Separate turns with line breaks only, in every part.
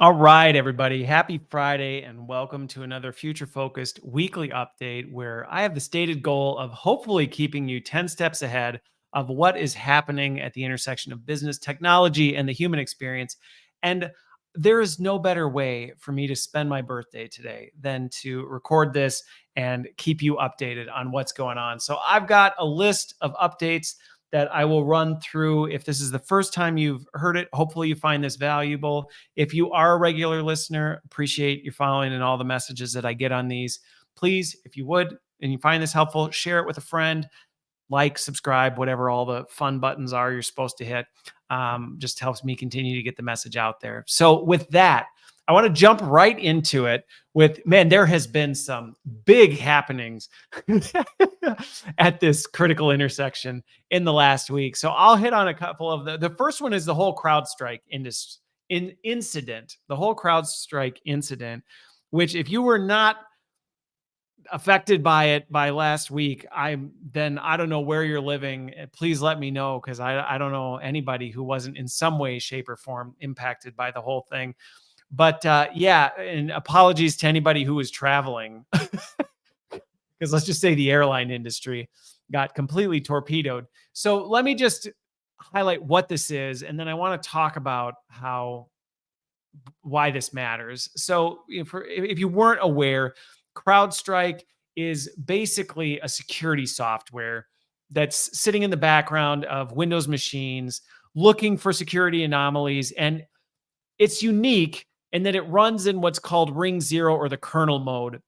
All right, everybody. Happy Friday and welcome to another future focused weekly update where I have the stated goal of hopefully keeping you 10 steps ahead of what is happening at the intersection of business, technology, and the human experience. And there is no better way for me to spend my birthday today than to record this and keep you updated on what's going on. So I've got a list of updates that I will run through. If this is the first time you've heard it, hopefully you find this valuable. If you are a regular listener, appreciate you following and all the messages that I get on these. Please, if you would, and you find this helpful, share it with a friend, like, subscribe, whatever all the fun buttons are you're supposed to hit. Just helps me continue to get the message out there. So with that, I want to jump right into it with, man, there has been some big happenings at this critical intersection in the last week. So I'll hit on a couple of the first one is the whole CrowdStrike incident, the whole CrowdStrike incident, which if you were not affected by it by last week, I don't know where you're living. Please let me know, because I don't know anybody who wasn't in some way, shape, or form impacted by the whole thing. But yeah, and apologies to anybody who was traveling, because let's just say the airline industry got completely torpedoed. So let me just highlight what this is, and then I want to talk about why this matters. So if you weren't aware, CrowdStrike is basically a security software that's sitting in the background of Windows machines looking for security anomalies. And it's unique in that it runs in what's called ring zero, or the kernel mode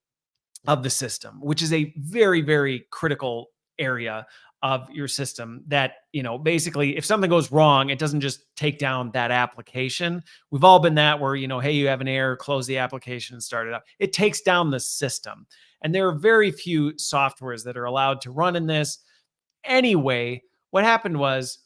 of the system, which is a very, very critical area of your system that, basically if something goes wrong, it doesn't just take down that application. We've all been that where, hey, you have an error, close the application and start it up. It takes down the system. And there are very few softwares that are allowed to run in this. Anyway, what happened was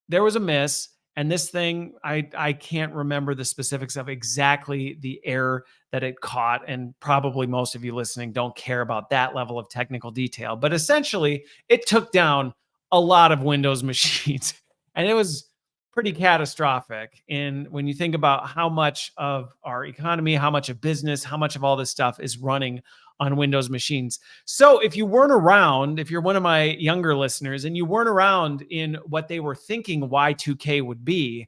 there was a miss. And this thing, I can't remember the specifics of exactly the error that it caught. And probably most of you listening don't care about that level of technical detail. But essentially, it took down a lot of Windows machines. And it was pretty catastrophic. And when you think about how much of our economy, how much of business, how much of all this stuff is running on Windows machines. So if you weren't around, if you're one of my younger listeners and you weren't around in what they were thinking Y2K would be,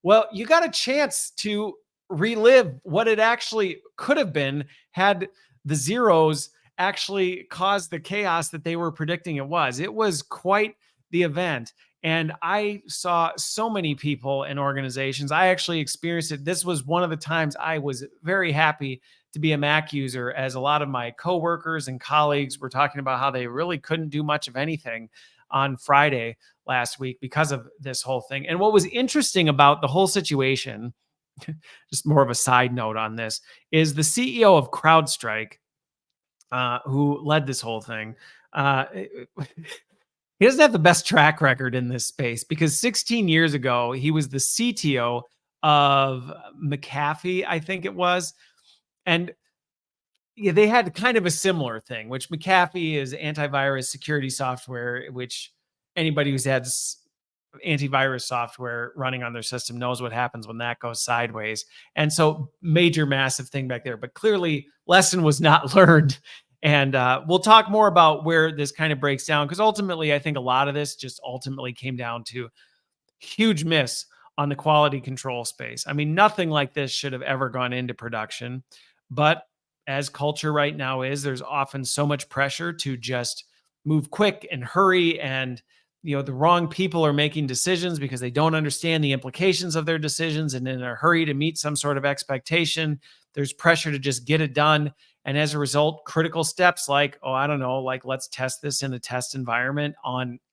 well, you got a chance to relive what it actually could have been had the zeros actually caused the chaos that they were predicting it was. It was quite the event. And I saw so many people and organizations. I actually experienced it. This was one of the times I was very happy to be a Mac user, as a lot of my coworkers and colleagues were talking about how they really couldn't do much of anything on Friday last week because of this whole thing. And what was interesting about the whole situation, just more of a side note on this, is the CEO of CrowdStrike, who led this whole thing, he doesn't have the best track record in this space, because 16 years ago, he was the CTO of McAfee, I think it was. And yeah, they had kind of a similar thing, which McAfee is antivirus security software, which anybody who's had antivirus software running on their system knows what happens when that goes sideways. And so major, massive thing back there. But clearly, lesson was not learned. And we'll talk more about where this kind of breaks down, because ultimately, I think a lot of this just ultimately came down to huge miss on the quality control space. I mean, nothing like this should have ever gone into production. But as culture right now is, there's often so much pressure to just move quick and hurry. And, the wrong people are making decisions because they don't understand the implications of their decisions. And in a hurry to meet some sort of expectation, there's pressure to just get it done. And as a result, critical steps like, let's test this in a test environment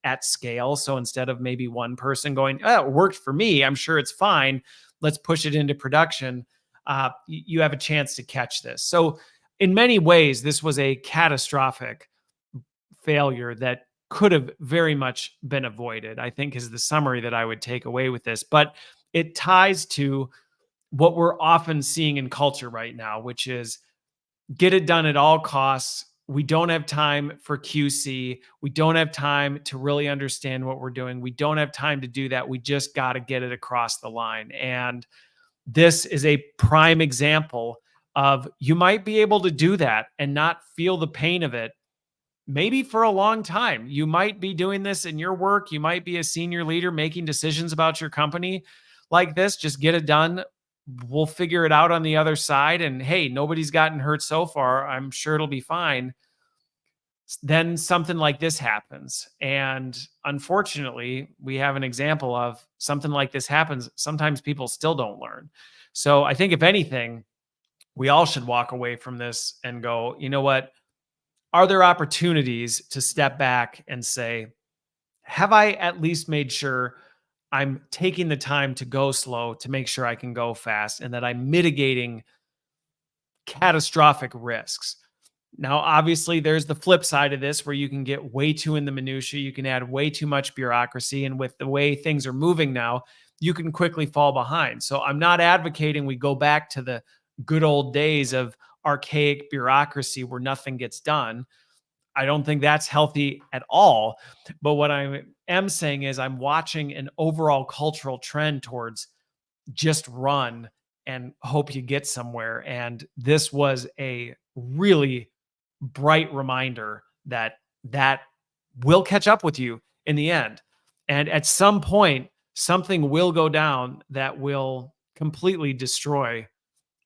at scale. So instead of maybe one person going, oh, it worked for me, I'm sure it's fine, let's push it into production. You have a chance to catch this. So in many ways, this was a catastrophic failure that could have very much been avoided, I think, is the summary that I would take away with this. But it ties to what we're often seeing in culture right now, which is get it done at all costs. We don't have time for QC. We don't have time to really understand what we're doing. We don't have time to do that. We just got to get it across the line. And this is a prime example of you might be able to do that and not feel the pain of it maybe for a long time. You might be doing this in your work. You might be a senior leader making decisions about your company like this. Just get it done. We'll figure it out on the other side. And hey, nobody's gotten hurt so far. I'm sure it'll be fine. Then something like this happens. And unfortunately, we have an example of something like this happens. Sometimes people still don't learn. So I think if anything, we all should walk away from this and go, you know what? Are there opportunities to step back and say, have I at least made sure I'm taking the time to go slow to make sure I can go fast and that I'm mitigating catastrophic risks? Now, obviously, there's the flip side of this where you can get way too in the minutia. You can add way too much bureaucracy. And with the way things are moving now, you can quickly fall behind. So I'm not advocating we go back to the good old days of archaic bureaucracy where nothing gets done. I don't think that's healthy at all. But what I am saying is I'm watching an overall cultural trend towards just run and hope you get somewhere. And this was a really bright reminder that that will catch up with you in the end. And at some point, something will go down that will completely destroy.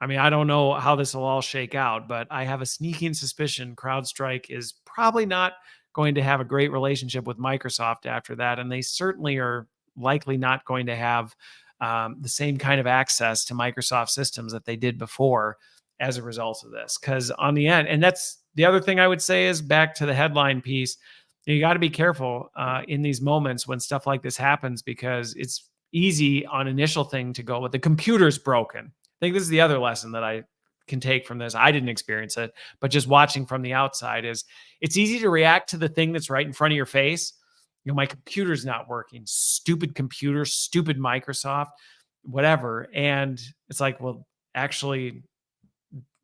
I mean, I don't know how this will all shake out, but I have a sneaking suspicion CrowdStrike is probably not going to have a great relationship with Microsoft after that. And they certainly are likely not going to have the same kind of access to Microsoft systems that they did before as a result of this. Because on the end, and that's the other thing I would say is back to the headline piece, you got to be careful in these moments when stuff like this happens because it's easy on initial thing to go, well, the computer's broken. I think this is the other lesson that I can take from this. I didn't experience it, but just watching from the outside is it's easy to react to the thing that's right in front of your face. You know, my computer's not working. Stupid computer, stupid Microsoft, whatever. And it's like, well, actually,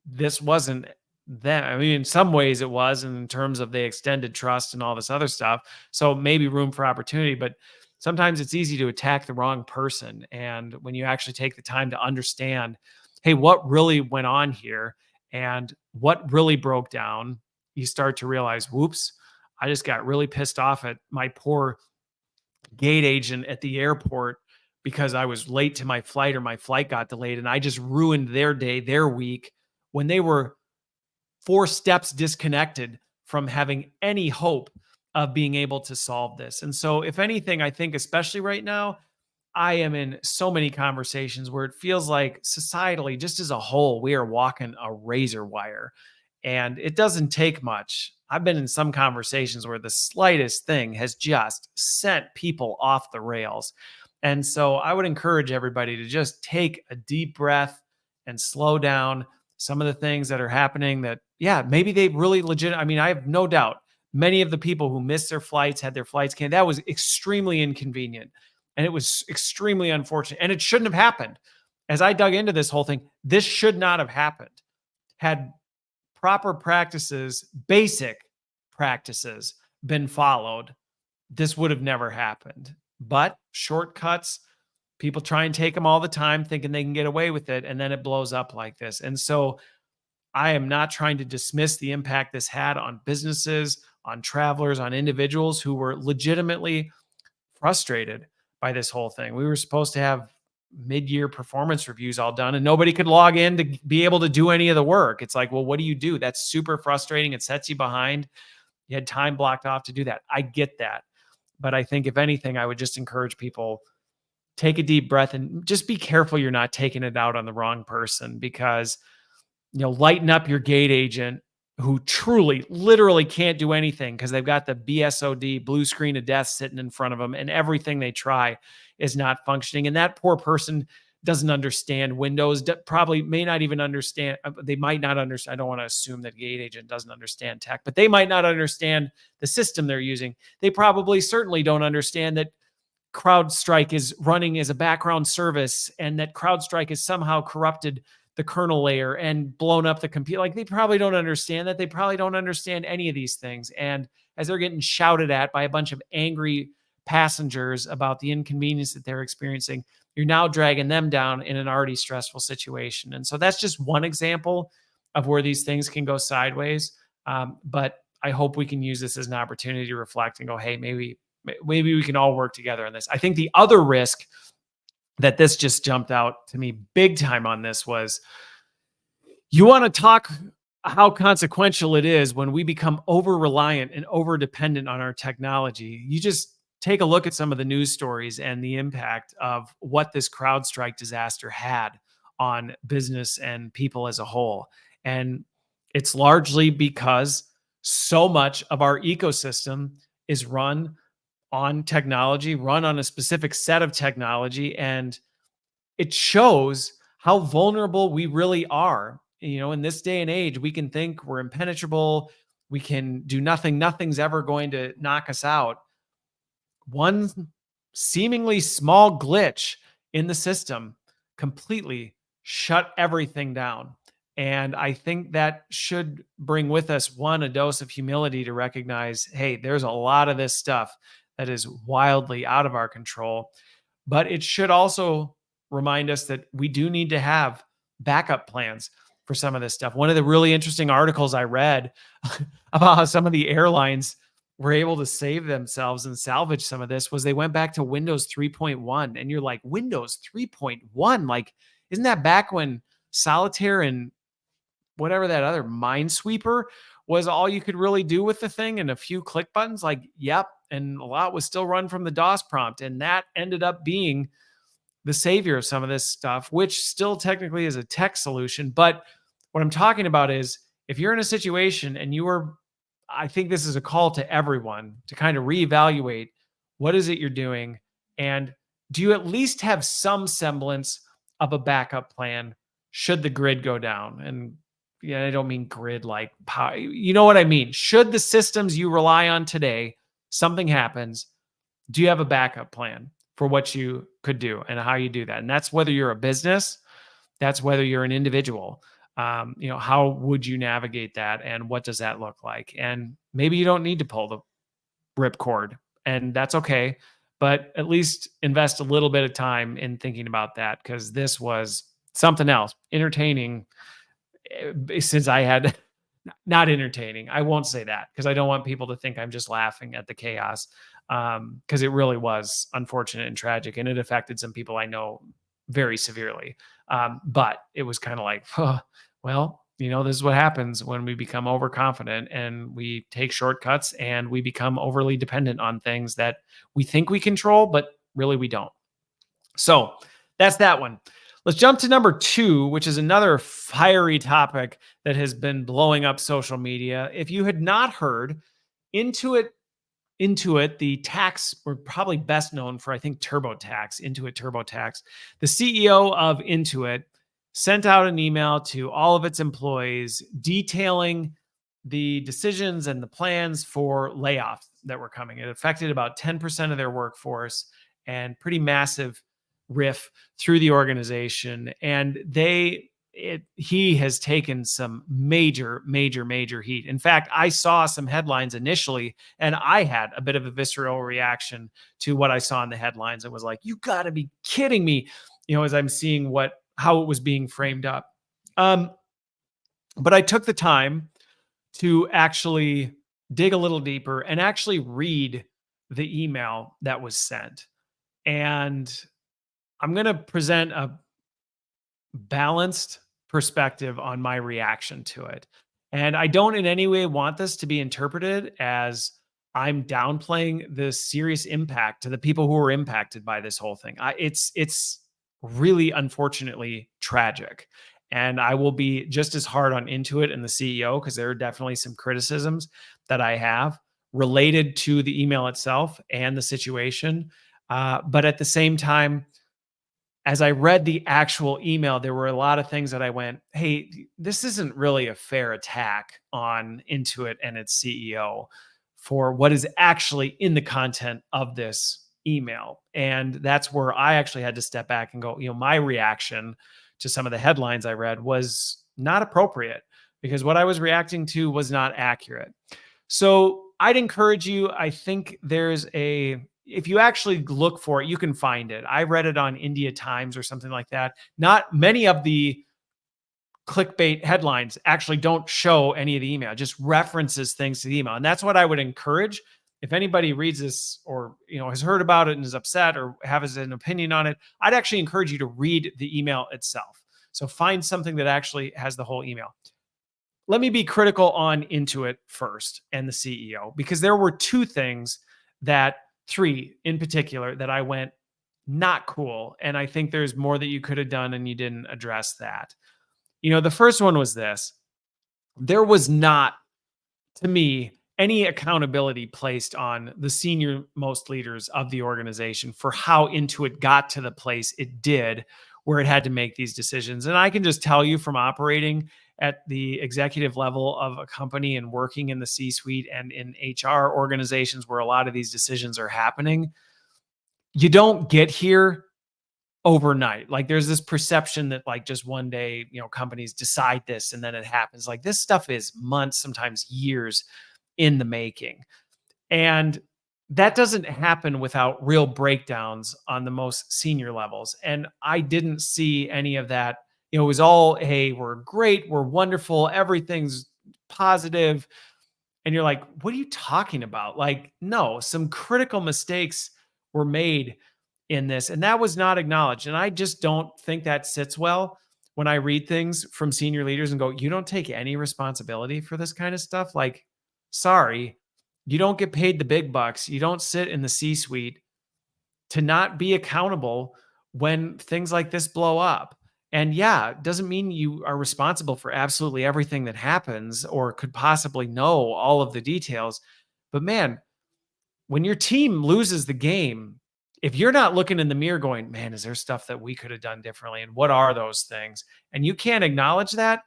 this wasn't them. I mean, in some ways it was in terms of they extended trust and all this other stuff. So maybe room for opportunity, but sometimes it's easy to attack the wrong person. And when you actually take the time to understand, hey, what really went on here and what really broke down, you start to realize, whoops, I just got really pissed off at my poor gate agent at the airport because I was late to my flight or my flight got delayed. And I just ruined their day, their week when they were 4 steps disconnected from having any hope of being able to solve this. And so, if anything, I think, especially right now, I am in so many conversations where it feels like societally, just as a whole, we are walking a razor wire. And it doesn't take much. I've been in some conversations where the slightest thing has just sent people off the rails. And so I would encourage everybody to just take a deep breath and slow down. Some of the things that are happening that, yeah, maybe they really legit. I mean, I have no doubt many of the people who missed their flights, had their flights canceled. That was extremely inconvenient and it was extremely unfortunate and it shouldn't have happened. As I dug into this whole thing, this should not have happened. Had proper practices, basic practices been followed, this would have never happened. But shortcuts, people try and take them all the time thinking they can get away with it. And then it blows up like this. And so I am not trying to dismiss the impact this had on businesses, on travelers, on individuals who were legitimately frustrated by this whole thing. We were supposed to have mid-year performance reviews all done and nobody could log in to be able to do any of the work. It's like, well, what do you do? That's super frustrating. It sets you behind. You had time blocked off to do that. I get that. But I think if anything, I would just encourage people, take a deep breath and just be careful you're not taking it out on the wrong person because, you know, lighten up your gate agent who truly, literally can't do anything because they've got the BSOD, blue screen of death, sitting in front of them and everything they try is not functioning. And that poor person doesn't understand Windows, probably may not even understand. They might not understand. I don't want to assume that gate agent doesn't understand tech, but they might not understand the system they're using. They probably certainly don't understand that CrowdStrike is running as a background service and that CrowdStrike has somehow corrupted the kernel layer and blown up the computer. Like they probably don't understand that. They probably don't understand any of these things. And as they're getting shouted at by a bunch of angry, passengers about the inconvenience that they're experiencing, you're now dragging them down in an already stressful situation. And so that's just one example of where these things can go sideways. But I hope we can use this as an opportunity to reflect and go, hey, maybe we can all work together on this. I think the other risk that this just jumped out to me big time on this was, you want to talk how consequential it is when we become over reliant and over dependent on our technology. You just take a look at some of the news stories and the impact of what this CrowdStrike disaster had on business and people as a whole. And it's largely because so much of our ecosystem is run on technology, run on a specific set of technology. And it shows how vulnerable we really are. In this day and age, we can think we're impenetrable, we can do nothing, nothing's ever going to knock us out. One seemingly small glitch in the system completely shut everything down. And I think that should bring with us, one, a dose of humility to recognize, hey, there's a lot of this stuff that is wildly out of our control. But it should also remind us that we do need to have backup plans for some of this stuff. One of the really interesting articles I read about how some of the airlines were able to save themselves and salvage some of this was they went back to Windows 3.1. And you're like, Windows 3.1? Like, isn't that back when Solitaire and whatever that other Minesweeper was all you could really do with the thing and a few click buttons? Like, yep. And a lot was still run from the DOS prompt. And that ended up being the savior of some of this stuff, which still technically is a tech solution. But what I'm talking about is, if you're in a situation and I think this is a call to everyone to kind of reevaluate what is it you're doing, and do you at least have some semblance of a backup plan should the grid go down? And yeah, I don't mean grid like power, you know what I mean? Should the systems you rely on today, something happens, do you have a backup plan for what you could do and how you do that? And that's whether you're a business, that's whether you're an individual. How would you navigate that, and what does that look like? And maybe you don't need to pull the ripcord, and that's okay. But at least invest a little bit of time in thinking about that, because this was something else, entertaining. Since I had not entertaining, I won't say that because I don't want people to think I'm just laughing at the chaos. Because it really was unfortunate and tragic, and it affected some people I know very severely. But it was kind of like, well, this is what happens when we become overconfident and we take shortcuts and we become overly dependent on things that we think we control, but really we don't. So that's that one. Let's jump to number 2, which is another fiery topic that has been blowing up social media. If you had not heard, Intuit, the tax, we're probably best known for, I think, TurboTax, Intuit TurboTax. The CEO of Intuit sent out an email to all of its employees detailing the decisions and the plans for layoffs that were coming. It affected about 10% of their workforce, and pretty massive riff through the organization. And he has taken some major heat. In fact, I saw some headlines initially and I had a bit of a visceral reaction to what I saw in the headlines and was like, you gotta be kidding me, as I'm seeing how it was being framed up. But I took the time to actually dig a little deeper and actually read the email that was sent. And I'm going to present a balanced perspective on my reaction to it. And I don't in any way want this to be interpreted as I'm downplaying the serious impact to the people who were impacted by this whole thing. It's really unfortunately tragic. And I will be just as hard on Intuit and the CEO, because there are definitely some criticisms that I have related to the email itself and the situation. But at the same time, as I read the actual email, there were a lot of things that I went, hey, this isn't really a fair attack on Intuit and its CEO for what is actually in the content of this email. And that's where I actually had to step back and go, my reaction to some of the headlines I read was not appropriate, because what I was reacting to was not accurate. So I'd encourage you, I think there's if you actually look for it, you can find it. I read it on India Times or something like that. Not many of the clickbait headlines actually don't show any of the email, just references things to the email. And that's what I would encourage. If anybody reads this or has heard about it and is upset or has an opinion on it, I'd actually encourage you to read the email itself. So find something that actually has the whole email. Let me be critical on Intuit first and the CEO, because there were three in particular that I went, not cool. And I think there's more that you could have done and you didn't address that. The first one was this. There was not, to me, any accountability placed on the senior most leaders of the organization for how Intuit got to the place it did, where it had to make these decisions. And I can just tell you, from operating at the executive level of a company and working in the C-suite and in HR organizations where a lot of these decisions are happening, you don't get here overnight. Like, there's this perception that like just one day, companies decide this and then it happens. Like, this stuff is months, sometimes years in the making. And that doesn't happen without real breakdowns on the most senior levels. And I didn't see any of that. It was all, hey, we're great, we're wonderful, everything's positive. And you're like, what are you talking about? Like, no, some critical mistakes were made in this, and that was not acknowledged. And I just don't think that sits well when I read things from senior leaders and go, you don't take any responsibility for this kind of stuff. Like, sorry, you don't get paid the big bucks. You don't sit in the C-suite to not be accountable when things like this blow up. And yeah, it doesn't mean you are responsible for absolutely everything that happens or could possibly know all of the details. But man, when your team loses the game, if you're not looking in the mirror going, man, is there stuff that we could have done differently? And what are those things? And you can't acknowledge that,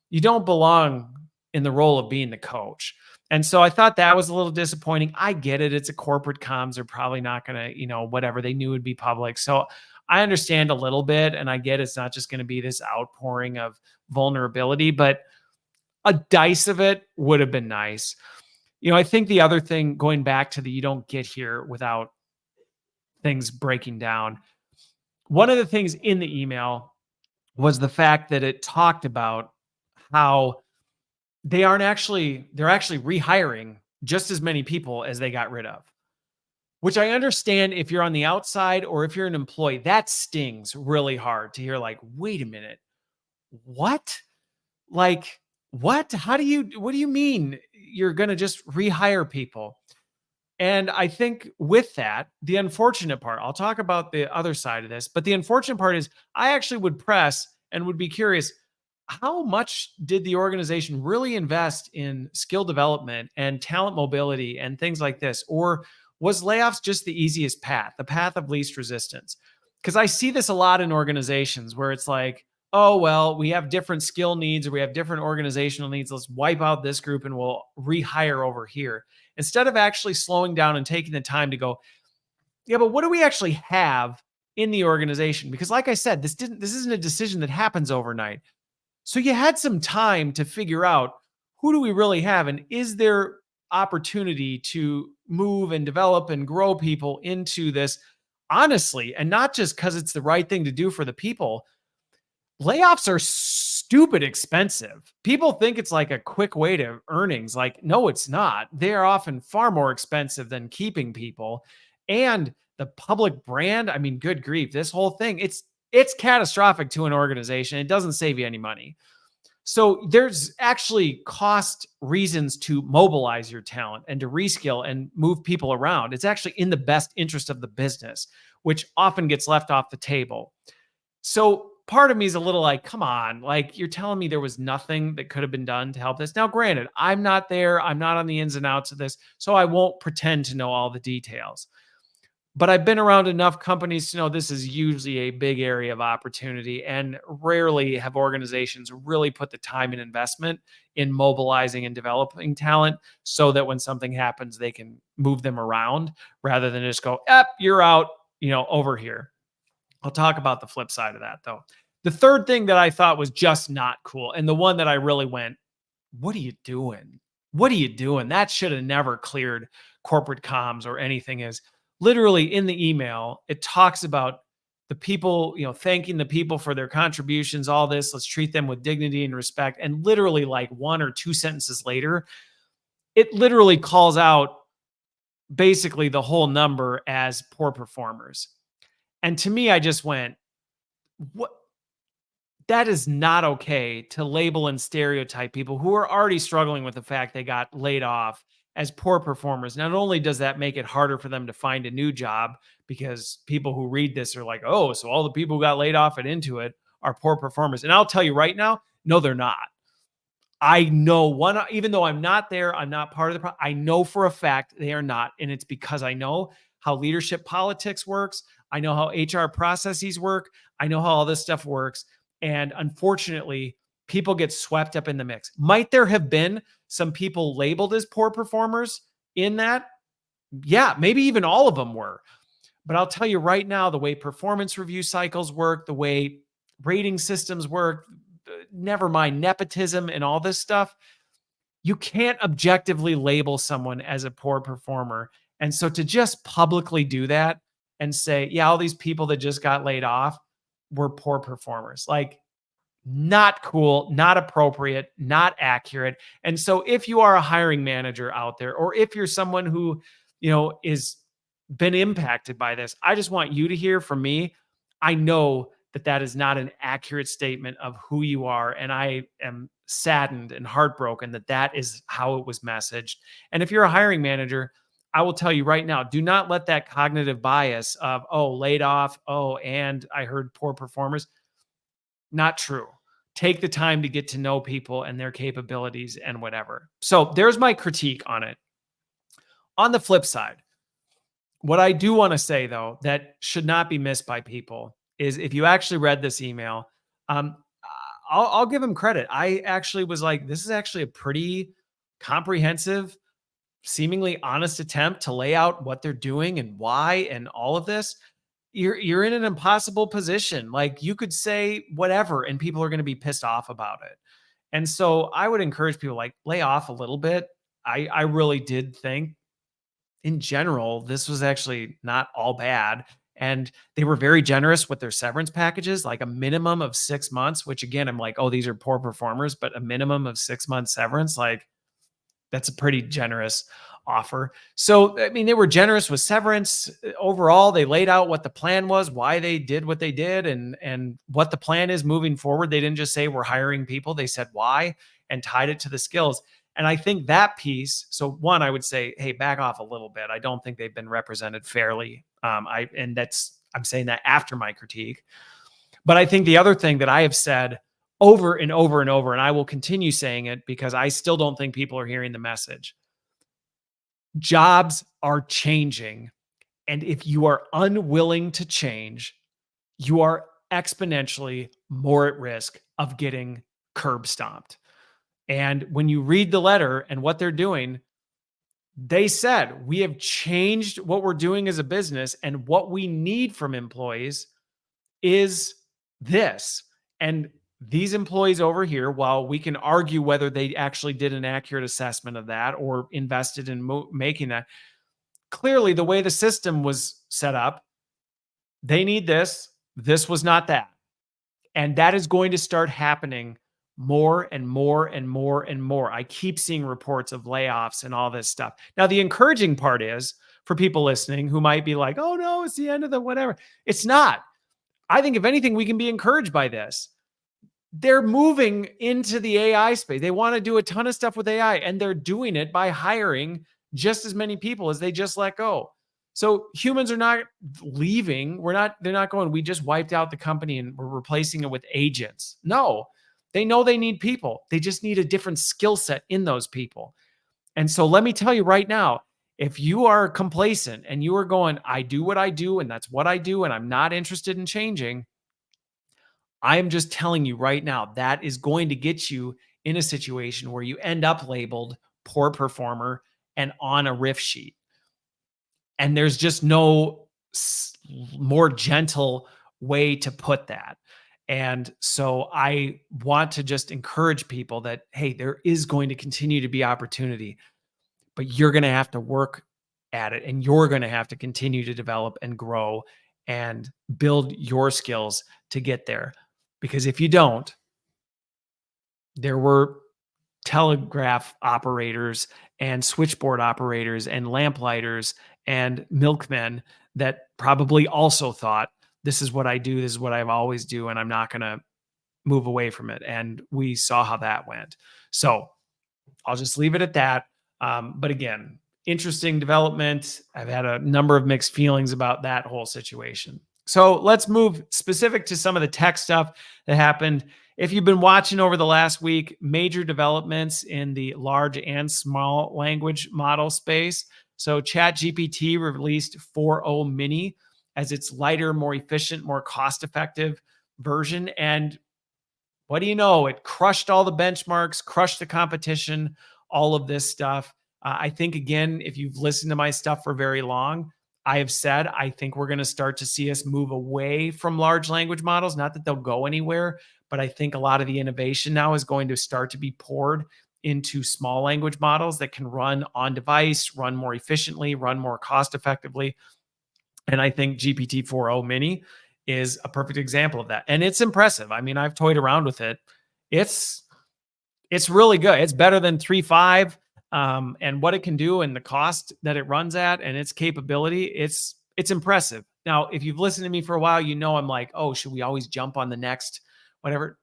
you don't belong in the role of being the coach. And so I thought that was a little disappointing. I get it. It's a corporate comms. They're probably not going to, whatever, they knew would be public. So I understand a little bit. And I get it's not just going to be this outpouring of vulnerability, but a dice of it would have been nice. I think the other thing, going back to the you don't get here without things breaking down, one of the things in the email was the fact that it talked about how they're actually rehiring just as many people as they got rid of, which I understand if you're on the outside or if you're an employee, that stings really hard to hear, like, wait a minute, what? Like, what? What do you mean you're going to just rehire people? And I think with that, the unfortunate part, I'll talk about the other side of this, but the unfortunate part is I actually would press and would be curious, how much did the organization really invest in skill development and talent mobility and things like this? Or was layoffs just the easiest path, the path of least resistance? Because I see this a lot in organizations where it's like, oh, well, we have different skill needs or we have different organizational needs. Let's wipe out this group and we'll rehire over here. Instead of actually slowing down and taking the time to go, yeah, but what do we actually have in the organization? Because like I said, this isn't a decision that happens overnight. So you had some time to figure out, who do we really have? And is there opportunity to move and develop and grow people into this honestly, and not just because it's the right thing to do for the people? Layoffs are stupid expensive. People think it's like a quick way to earnings. Like, no, it's not. They are often far more expensive than keeping people. And the public brand, I mean, good grief, this whole thing, it's catastrophic to an organization. It doesn't save you any money. So there's actually cost reasons to mobilize your talent and to reskill and move people around. It's actually in the best interest of the business, which often gets left off the table. So part of me is a little like, come on, like, you're telling me there was nothing that could have been done to help this. Now, granted, I'm not there. I'm not on the ins and outs of this, so I won't pretend to know all the details. But I've been around enough companies to know this is usually a big area of opportunity, and rarely have organizations really put the time and investment in mobilizing and developing talent so that when something happens, they can move them around rather than just go, you're out, over here. I'll talk about the flip side of that, though. The third thing that I thought was just not cool, and the one that I really went, what are you doing? What are you doing? That should have never cleared corporate comms or anything, is literally in the email, it talks about the people, thanking the people for their contributions, all this. Let's treat them with dignity and respect. And literally, like one or two sentences later, it literally calls out basically the whole number as poor performers. And to me, I just went, what? That is not okay to label and stereotype people who are already struggling with the fact they got laid off as poor performers. Not only does that make it harder for them to find a new job, because people who read this are like, oh, so all the people who got laid off at Intuit are poor performers. And I'll tell you right now, no, they're not. I know one, even though I'm not there, I'm not part of the problem. I know for a fact they are not. And it's because I know how leadership politics works. I know how HR processes work. I know how all this stuff works. And unfortunately, people get swept up in the mix. Might there have been some people labeled as poor performers in that? Yeah, maybe even all of them were. But I'll tell you right now, the way performance review cycles work, the way rating systems work, never mind nepotism and all this stuff, you can't objectively label someone as a poor performer. And so to just publicly do that and say, yeah, all these people that just got laid off were poor performers, like, not cool, not appropriate, not accurate. And so if you are a hiring manager out there, or if you're someone who, is been impacted by this, I just want you to hear from me. I know that that is not an accurate statement of who you are. And I am saddened and heartbroken that that is how it was messaged. And if you're a hiring manager, I will tell you right now, do not let that cognitive bias of, oh, laid off, oh, and I heard poor performers. Not true. Take the time to get to know people and their capabilities and whatever. So there's my critique on it. On the flip side, what I do want to say, though, that should not be missed by people is, if you actually read this email, um, I'll give them credit. I actually was like, this is actually a pretty comprehensive, seemingly honest attempt to lay out what they're doing and why and all of this. You're in an impossible position. Like, you could say whatever and people are going to be pissed off about it. And so I would encourage people, like, lay off a little bit. I really did think in general this was actually not all bad. And they were very generous with their severance packages, like a minimum of 6 months, which again, I'm like, oh, these are poor performers, but a minimum of 6 months severance, like, that's a pretty generous offer. So, I mean, they were generous with severance. Overall, they laid out what the plan was, why they did what they did, and what the plan is moving forward. They didn't just say we're hiring people. They said why and tied it to the skills. And I think that piece, so one, I would say, hey, back off a little bit. I don't think they've been represented fairly. I'm saying that after my critique. But I think the other thing that I have said over and over and over, and I will continue saying it because I still don't think people are hearing the message. Jobs are changing. And if you are unwilling to change, you are exponentially more at risk of getting curb stomped. And when you read the letter and what they're doing, they said, we have changed what we're doing as a business, and what we need from employees is this. And these employees over here, while we can argue whether they actually did an accurate assessment of that or invested in making that, clearly the way the system was set up, they need this. This was not that. And that is going to start happening more and more and more and more. I keep seeing reports of layoffs and all this stuff. Now, the encouraging part is, for people listening who might be like, oh no, it's the end of the whatever. It's not. I think if anything, we can be encouraged by this. They're moving into the AI space. They want to do a ton of stuff with AI, and they're doing it by hiring just as many people as they just let go. So humans are not leaving. They're not going, we just wiped out the company and we're replacing it with agents. No, they know they need people. They just need a different skill set in those people. And so let me tell you right now, if you are complacent and you are going, I do what I do and that's what I do, and I'm not interested in changing, I am just telling you right now, that is going to get you in a situation where you end up labeled poor performer and on a riff sheet. And there's just no more gentle way to put that. And so I want to just encourage people that, hey, there is going to continue to be opportunity, but you're going to have to work at it, and you're going to have to continue to develop and grow and build your skills to get there. Because if you don't, there were telegraph operators and switchboard operators and lamplighters and milkmen that probably also thought, this is what I do, this is what I've always do, and I'm not going to move away from it. And we saw how that went. So I'll just leave it at that. But again, interesting development. I've had a number of mixed feelings about that whole situation. So let's move specific to some of the tech stuff that happened. If you've been watching over the last week, major developments in the large and small language model space. So ChatGPT released 4o Mini as its lighter, more efficient, more cost-effective version. And what do you know? It crushed all the benchmarks, crushed the competition, all of this stuff. I think, again, if you've listened to my stuff for very long, I have said I think we're going to start to see us move away from large language models. Not that they'll go anywhere, but I think a lot of the innovation now is going to start to be poured into small language models that can run on device, run more efficiently, run more cost effectively. And I think GPT-4o Mini is a perfect example of that. And it's impressive. I mean, I've toyed around with it. It's it's really good. It's better than 3.5. And what it can do and the cost that it runs at and its capability, it's impressive. Now, if you've listened to me for a while, you know I'm like, oh, should we always jump on the next whatever?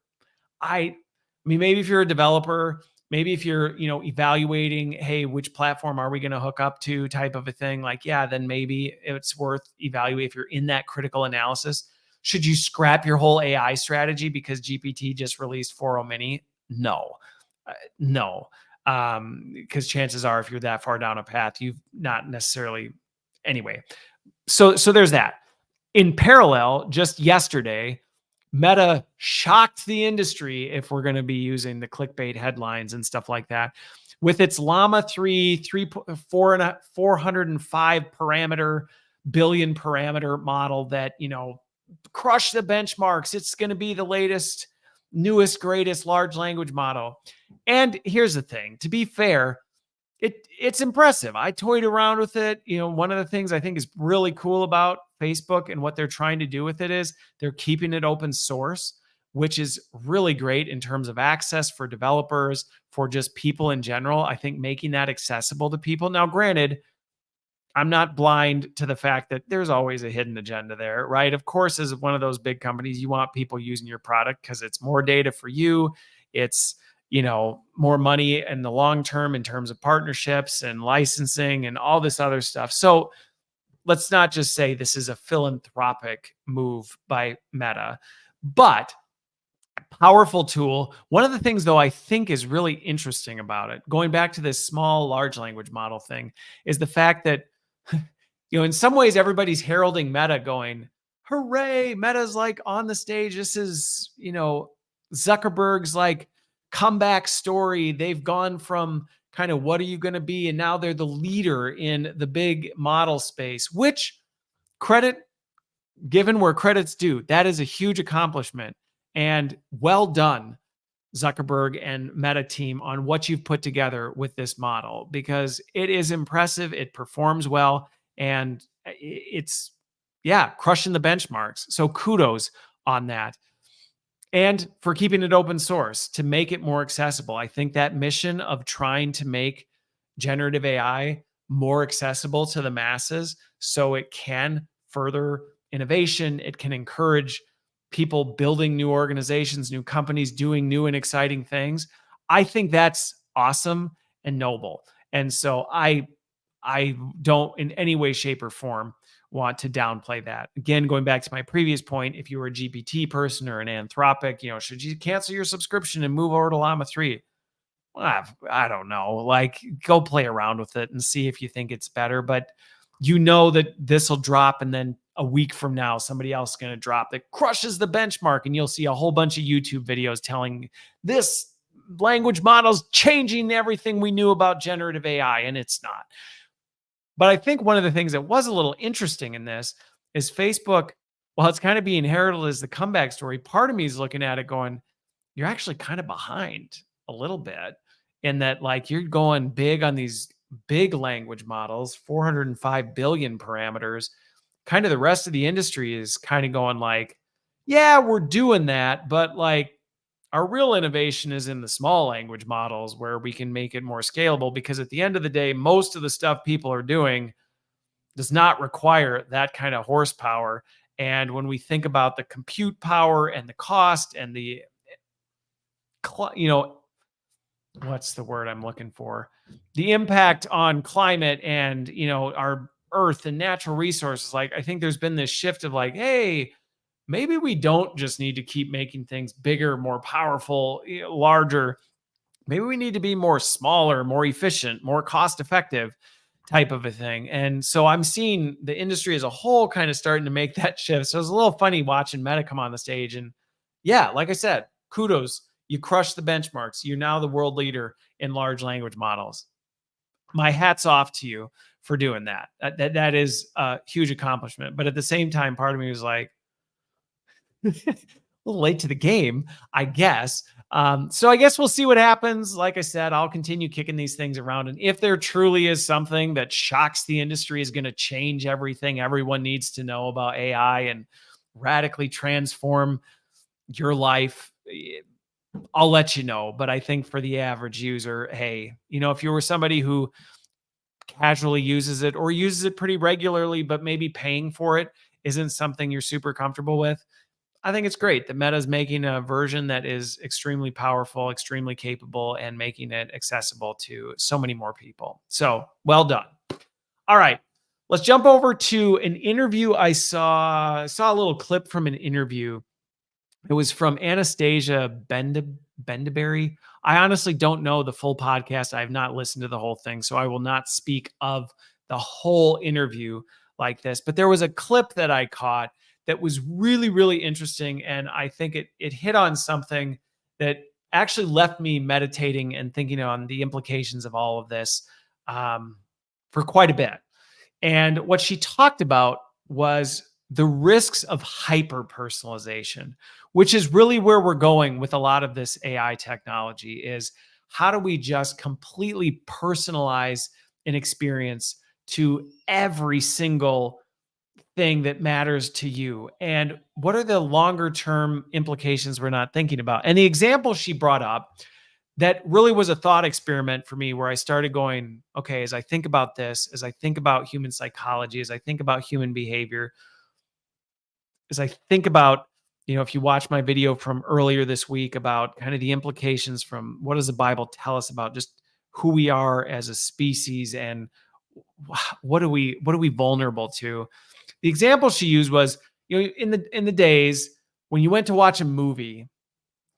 I mean, maybe if you're a developer, maybe if you're, evaluating, hey, which platform are we going to hook up to type of a thing, like, yeah, then maybe it's worth evaluating if you're in that critical analysis. Should you scrap your whole AI strategy because GPT just released 4o Mini? No, no. Because chances are, if you're that far down a path, you've not necessarily, anyway. So there's that. In parallel, just yesterday, Meta shocked the industry, if we're going to be using the clickbait headlines and stuff like that, with its Llama 405 billion parameter model that, crushed the benchmarks. It's going to be the latest, newest, greatest large language model. And here's the thing, to be fair, it's impressive. I toyed around with it. One of the things I think is really cool about Facebook and what they're trying to do with it is they're keeping it open source, which is really great in terms of access for developers, for just people in general. I think making that accessible to people. Now, granted, I'm not blind to the fact that there's always a hidden agenda there, right? Of course, as one of those big companies, you want people using your product because it's more data for you. It's, more money in the long term in terms of partnerships and licensing and all this other stuff. So let's not just say this is a philanthropic move by Meta, but powerful tool. One of the things, though, I think is really interesting about it, going back to this small large language model thing, is the fact that, in some ways, everybody's heralding Meta going, hooray, Meta's like on the stage. This is, Zuckerberg's like comeback story. They've gone from kind of what are you going to be? And now they're the leader in the big model space, which, credit given where credit's due, that is a huge accomplishment. And well done, Zuckerberg and Meta team, on what you've put together with this model, because it is impressive. It performs well, and it's, crushing the benchmarks. So kudos on that. And for keeping it open source to make it more accessible. I think that mission of trying to make generative AI more accessible to the masses so it can further innovation, it can encourage people building new organizations, new companies, doing new and exciting things. I think that's awesome and noble. And so I don't in any way, shape, or form want to downplay that. Again, going back to my previous point, if you were a GPT person or an Anthropic, should you cancel your subscription and move over to Llama 3? Well, I don't know. Like, go play around with it and see if you think it's better. But that this will drop, and then a week from now, somebody else is going to drop that crushes the benchmark, and you'll see a whole bunch of YouTube videos telling this language model's changing everything we knew about generative AI, and it's not. But I think one of the things that was a little interesting in this is Facebook, while it's kind of being heralded as the comeback story, part of me is looking at it going, you're actually kind of behind a little bit, in that, like, you're going big on these big language models, 405 billion parameters, kind of the rest of the industry is kind of going like, yeah, we're doing that, but like our real innovation is in the small language models where we can make it more scalable because at the end of the day, most of the stuff people are doing does not require that kind of horsepower. And when we think about the compute power and the cost and the, you know, what's the word I'm looking for? The impact on climate and, our earth and natural resources. Like, I think there's been this shift of like, hey, maybe we don't just need to keep making things bigger, more powerful, larger. Maybe we need to be more smaller, more efficient, more cost effective type of a thing. And so I'm seeing the industry as a whole kind of starting to make that shift. So it's a little funny watching Meta come on the stage. And yeah, like I said, kudos. You crushed the benchmarks. You're now the world leader in large language models. My hat's off to you for doing that. That is a huge accomplishment. But at the same time, part of me was like, a little late to the game, I guess. So I guess we'll see what happens. Like I said, I'll continue kicking these things around. And if there truly is something that shocks the industry, is going to change everything everyone needs to know about AI and radically transform your life, I'll let you know. But I think for the average user, hey, if you were somebody who casually uses it or uses it pretty regularly, but maybe paying for it isn't something you're super comfortable with, I think it's great that Meta's making a version that is extremely powerful, extremely capable, and making it accessible to so many more people. So well done. All right. Let's jump over to an interview I saw. I saw a little clip from an interview. It was from Anastasia Bendaberry. I honestly don't know the full podcast. I have not listened to the whole thing, so I will not speak of the whole interview like this. But there was a clip that I caught that was really, really interesting, and I think it hit on something that actually left me meditating and thinking on the implications of all of this for quite a bit. And what she talked about was the risks of hyper personalization, which is really where we're going with a lot of this AI technology is how do we just completely personalize an experience to every single thing that matters to you? And what are the longer term implications we're not thinking about? And the example she brought up that really was a thought experiment for me where I started going, okay, as I think about this, as I think about human psychology, as I think about human behavior, as I think about, if you watch my video from earlier this week about kind of the implications from what does the Bible tell us about just who we are as a species and what are we vulnerable to? The example she used was, in the days when you went to watch a movie,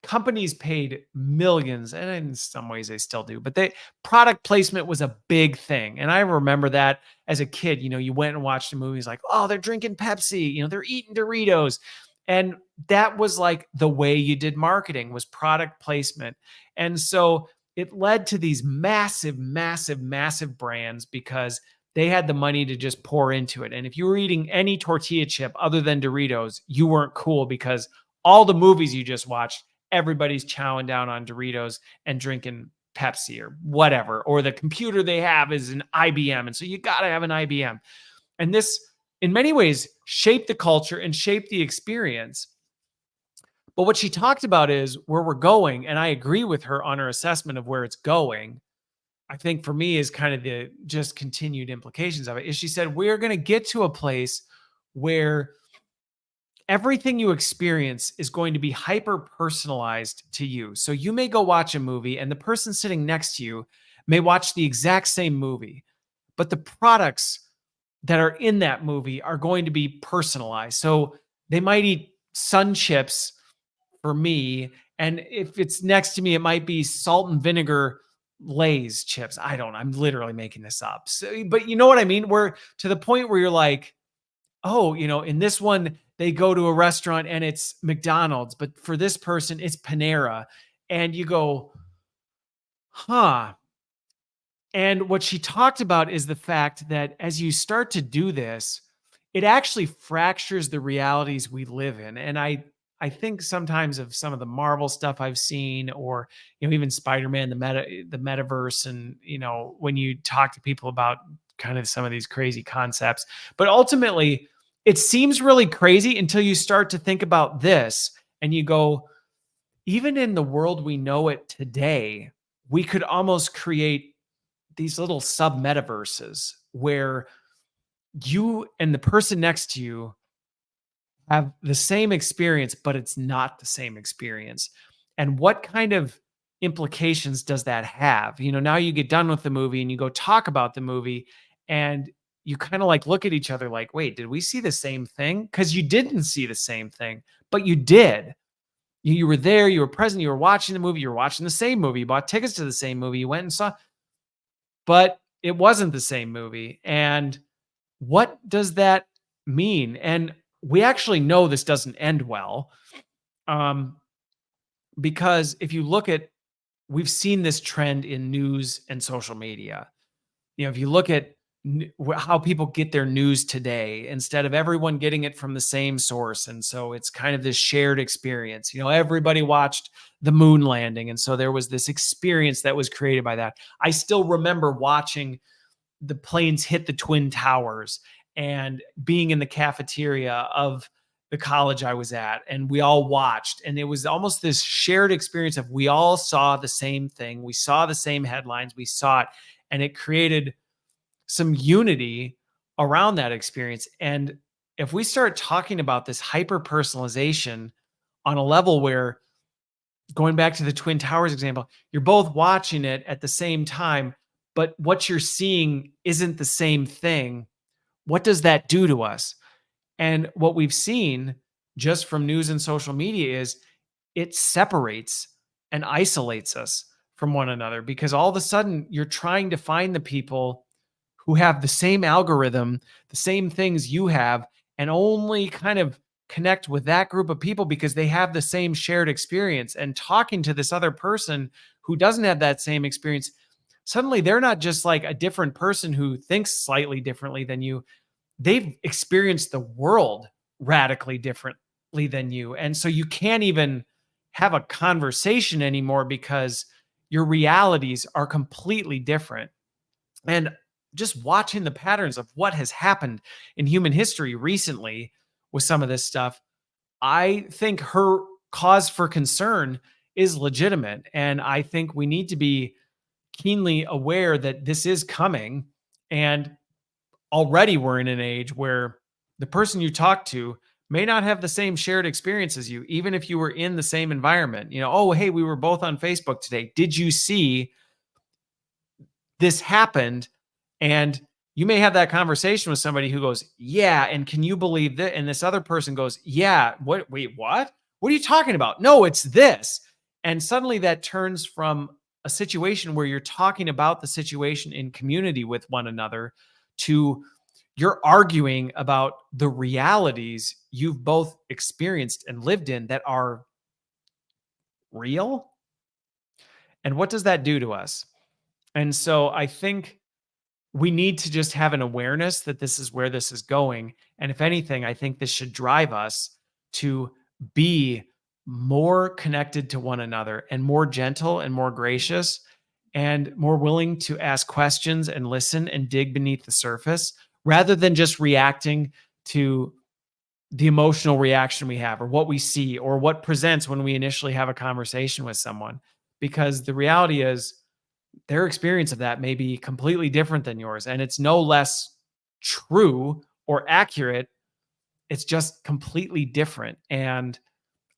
companies paid millions, and in some ways they still do, but product placement was a big thing. And I remember that as a kid, you went and watched the movies like, oh, they're drinking Pepsi, they're eating Doritos. And that was like the way you did marketing was product placement. And so it led to these massive, massive, massive brands because they had the money to just pour into it. And if you were eating any tortilla chip other than Doritos, you weren't cool because all the movies you just watched, everybody's chowing down on Doritos and drinking Pepsi or whatever, or the computer they have is an IBM. And so you got to have an IBM. And this, in many ways, shaped the culture and shaped the experience. But what she talked about is where we're going. And I agree with her on her assessment of where it's going. I think for me is kind of the just continued implications of it is she said, we're going to get to a place where everything you experience is going to be hyper personalized to you. So you may go watch a movie and the person sitting next to you may watch the exact same movie, but the products that are in that movie are going to be personalized. So they might eat sun chips for me. And if it's next to me, it might be salt and vinegar Lay's chips. I don't know. I'm literally making this up. So, but you know what I mean? We're to the point where you're like, oh, in this one, they go to a restaurant and it's McDonald's, but for this person, it's Panera. And you go, huh. And what she talked about is the fact that as you start to do this, it actually fractures the realities we live in. And I think sometimes of some of the Marvel stuff I've seen, or even Spider-Man, the metaverse, and when you talk to people about kind of some of these crazy concepts. But ultimately, it seems really crazy until you start to think about this and you go, even in the world we know it today, we could almost create these little sub metaverses where you and the person next to you have the same experience, but it's not the same experience. And what kind of implications does that have? Now you get done with the movie and you go talk about the movie, and you kind of like look at each other like, wait, did we see the same thing? Because you didn't see the same thing, but you did. You were there, you were present, you were watching the movie, you were watching the same movie, you bought tickets to the same movie, you went and saw, but it wasn't the same movie. And what does that mean? And we actually know this doesn't end well, um, because if you look at, we've seen this trend in news and social media. If you look at how people get their news today, instead of everyone getting it from the same source. And so it's kind of this shared experience. Everybody watched the moon landing. And so there was this experience that was created by that. I still remember watching the planes hit the Twin Towers and being in the cafeteria of the college I was at, and we all watched, and it was almost this shared experience of we all saw the same thing. We saw the same headlines. We saw it, and it created some unity around that experience. And if we start talking about this hyper personalization on a level where, going back to the Twin Towers example, you're both watching it at the same time, but what you're seeing isn't the same thing. What does that do to us? And what we've seen just from news and social media is it separates and isolates us from one another, because all of a sudden you're trying to find the people who have the same algorithm, the same things you have, and only kind of connect with that group of people because they have the same shared experience. And talking to this other person who doesn't have that same experience, suddenly they're not just like a different person who thinks slightly differently than you. They've experienced the world radically differently than you. And so you can't even have a conversation anymore because your realities are completely different. And just watching the patterns of what has happened in human history recently with some of this stuff, I think her cause for concern is legitimate. And I think we need to be keenly aware that this is coming. And already we're in an age where the person you talk to may not have the same shared experience as you, even if you were in the same environment. Oh, hey, we were both on Facebook today. Did you see this happened? And you may have that conversation with somebody who goes, yeah, and can you believe that? And this other person goes, yeah, what? Wait, what? What are you talking about? No, it's this. And suddenly that turns from a situation where you're talking about the situation in community with one another to you're arguing about the realities you've both experienced and lived in that are real. And what does that do to us? And so I think we need to just have an awareness that this is where this is going. And if anything, I think this should drive us to be more connected to one another and more gentle and more gracious and more willing to ask questions and listen and dig beneath the surface rather than just reacting to the emotional reaction we have or what we see or what presents when we initially have a conversation with someone. Because the reality is, their experience of that may be completely different than yours. And it's no less true or accurate. It's just completely different. And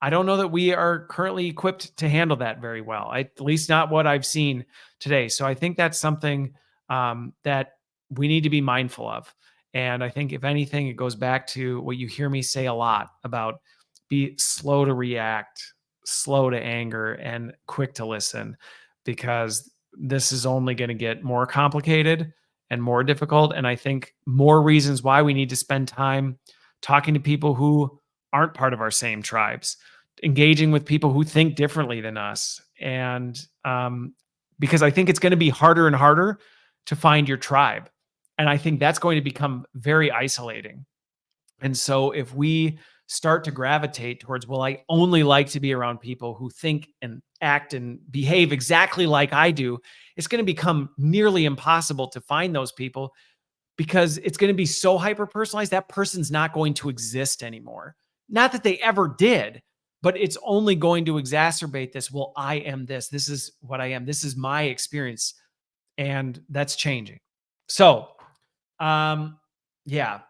I don't know that we are currently equipped to handle that very well, at least not what I've seen today. So I think that's something that we need to be mindful of. And I think, if anything, it goes back to what you hear me say a lot about: be slow to react, slow to anger, and quick to listen, because this is only going to get more complicated and more difficult. And I think more reasons why we need to spend time talking to people who aren't part of our same tribes, engaging with people who think differently than us. And because I think it's going to be harder and harder to find your tribe. And I think that's going to become very isolating. And so if we start to gravitate towards, well, I only like to be around people who think and act and behave exactly like I do, it's going to become nearly impossible to find those people because it's going to be so hyper personalized that person's not going to exist anymore. Not that they ever did, but it's only going to exacerbate this. Well, I am this. This is what I am. This is my experience. And that's changing. So, um, yeah,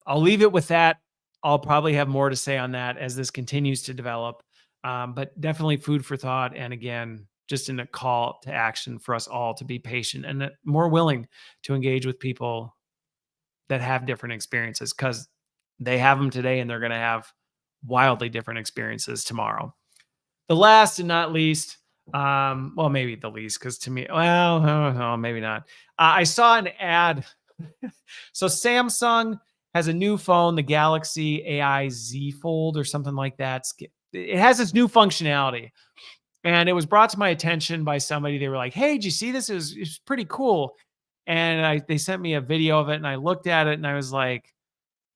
I'll leave it with that. I'll probably have more to say on that as this continues to develop. But definitely food for thought. And again, just in a call to action for us all to be patient and more willing to engage with people that have different experiences because they have them today and they're going to have wildly different experiences tomorrow. The last and not least, well, maybe the least, because to me, well, maybe not. I saw an ad. So Samsung has a new phone, the Galaxy AI Z Fold or something like that. It has this new functionality. And it was brought to my attention by somebody. They were like, "Hey, did you see this? It's pretty cool." And they sent me a video of it, and I looked at it, and I was like,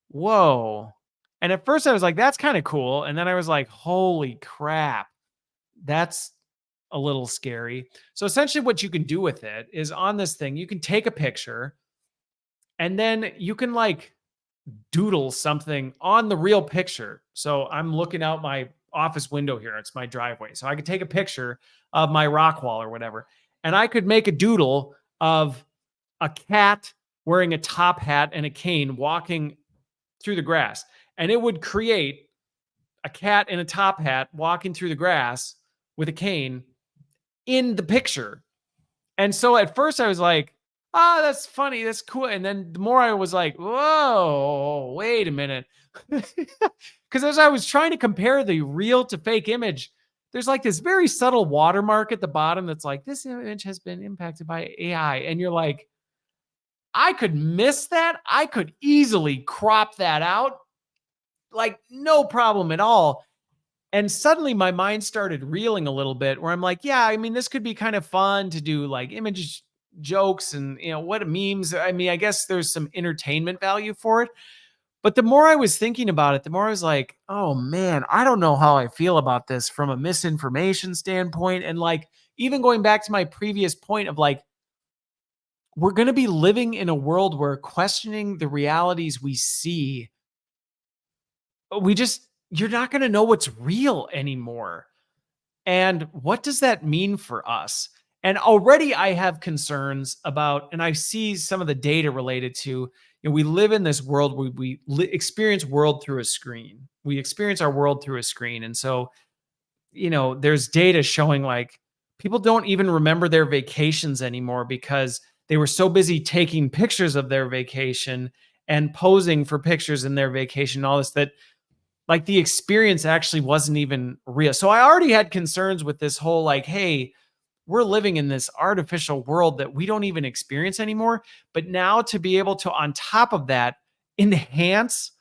"Whoa!" And at first, I was like, "That's kind of cool," and then I was like, "Holy crap, that's a little scary." So essentially, what you can do with it is on this thing, you can take a picture, and then you can like doodle something on the real picture. So I'm looking out my office window here. It's my driveway. So I could take a picture of my rock wall or whatever, and I could make a doodle of a cat wearing a top hat and a cane walking through the grass. And it would create a cat in a top hat walking through the grass with a cane in the picture. And so at first I was like, oh, that's funny. That's cool. And then the more I was like, whoa, wait a minute. Because as I was trying to compare the real to fake image, there's like this very subtle watermark at the bottom that's like, this image has been impacted by AI. And you're like, I could miss that. I could easily crop that out. Like, no problem at all. And suddenly my mind started reeling a little bit where I'm like, yeah, I mean, this could be kind of fun to do like image jokes and, what memes. I mean, I guess there's some entertainment value for it. But the more I was thinking about it, the more I was like, oh man, I don't know how I feel about this from a misinformation standpoint. And like, even going back to my previous point of like, we're going to be living in a world where questioning the realities we see, you're not going to know what's real anymore. And what does that mean for us? And already I have concerns about, and I see some of the data related to, we live in this world where we experience world through a screen. We experience our world through a screen. And so, there's data showing like people don't even remember their vacations anymore because they were so busy taking pictures of their vacation and posing for pictures in their vacation, all this, that like the experience actually wasn't even real. So I already had concerns with this whole like, hey, we're living in this artificial world that we don't even experience anymore. But now to be able to, on top of that, enhance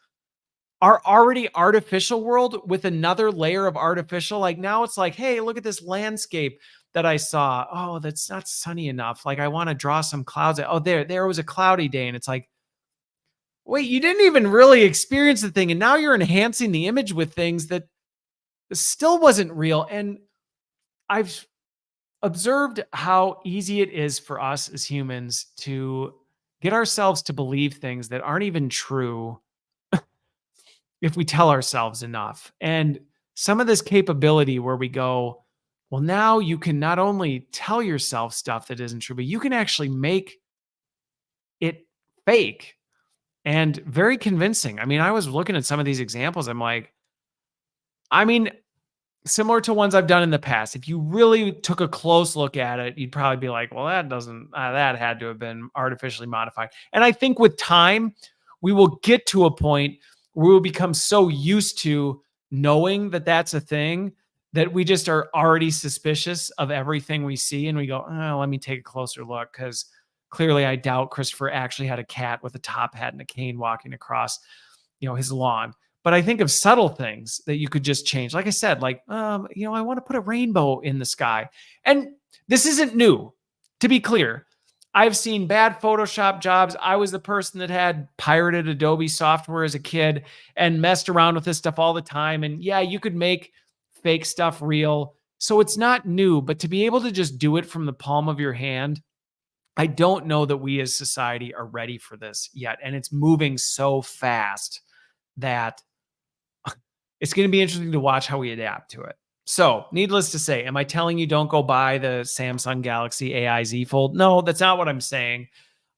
our already artificial world with another layer of artificial, like now it's like, hey, look at this landscape that I saw. Oh, that's not sunny enough. Like I want to draw some clouds. Oh, there was a cloudy day. And it's like, wait, you didn't even really experience the thing. And now you're enhancing the image with things that still wasn't real. And I've observed how easy it is for us as humans to get ourselves to believe things that aren't even true if we tell ourselves enough. And some of this capability where we go, well, now you can not only tell yourself stuff that isn't true, but you can actually make it fake and very convincing. I mean, I was looking at some of these examples. I'm like, I mean, similar to ones I've done in the past. If you really took a close look at it, you'd probably be like, well, that had to have been artificially modified. And I think with time, we will get to a point where we will become so used to knowing that that's a thing that we just are already suspicious of everything we see. And we go, oh, let me take a closer look because clearly I doubt Christopher actually had a cat with a top hat and a cane walking across, his lawn. But I think of subtle things that you could just change. Like I said, like, I want to put a rainbow in the sky. And this isn't new, to be clear. I've seen bad Photoshop jobs. I was the person that had pirated Adobe software as a kid and messed around with this stuff all the time. And yeah, you could make fake stuff real. So it's not new, but to be able to just do it from the palm of your hand, I don't know that we as society are ready for this yet. And it's moving so fast that it's going to be interesting to watch how we adapt to it. So, needless to say, am I telling you don't go buy the Samsung Galaxy AI Z Fold? No, that's not what I'm saying.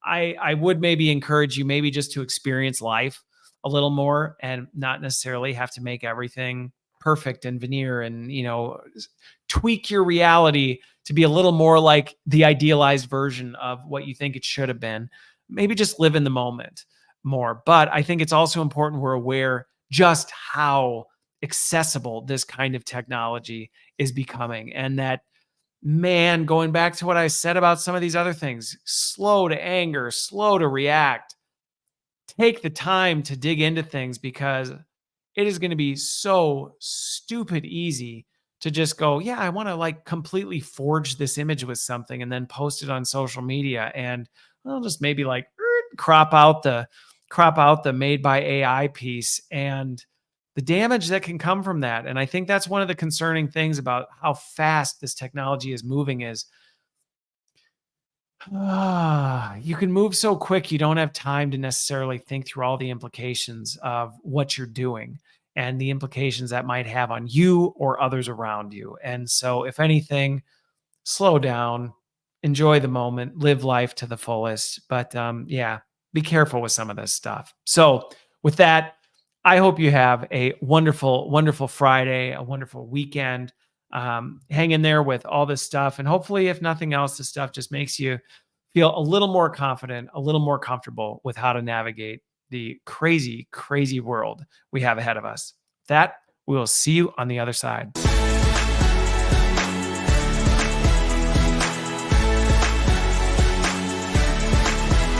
I would maybe encourage you maybe just to experience life a little more and not necessarily have to make everything perfect and veneer and, tweak your reality to be a little more like the idealized version of what you think it should have been. Maybe just live in the moment more. But I think it's also important we're aware just how accessible this kind of technology is becoming. And that, man, going back to what I said about some of these other things, slow to anger, slow to react, take the time to dig into things because it is going to be so stupid easy to just go, yeah, I want to like completely forge this image with something and then post it on social media and I'll just maybe like crop out the made by AI piece and the damage that can come from that. And I think that's one of the concerning things about how fast this technology is moving is you can move so quick, you don't have time to necessarily think through all the implications of what you're doing and the implications that might have on you or others around you. And so, if anything, slow down, enjoy the moment, live life to the fullest. But yeah, be careful with some of this stuff. So, with that, I hope you have a wonderful, wonderful Friday, a wonderful weekend. Hang in there with all this stuff. And hopefully, if nothing else, this stuff just makes you feel a little more confident, a little more comfortable with how to navigate the crazy, crazy world we have ahead of us. That we will see you on the other side.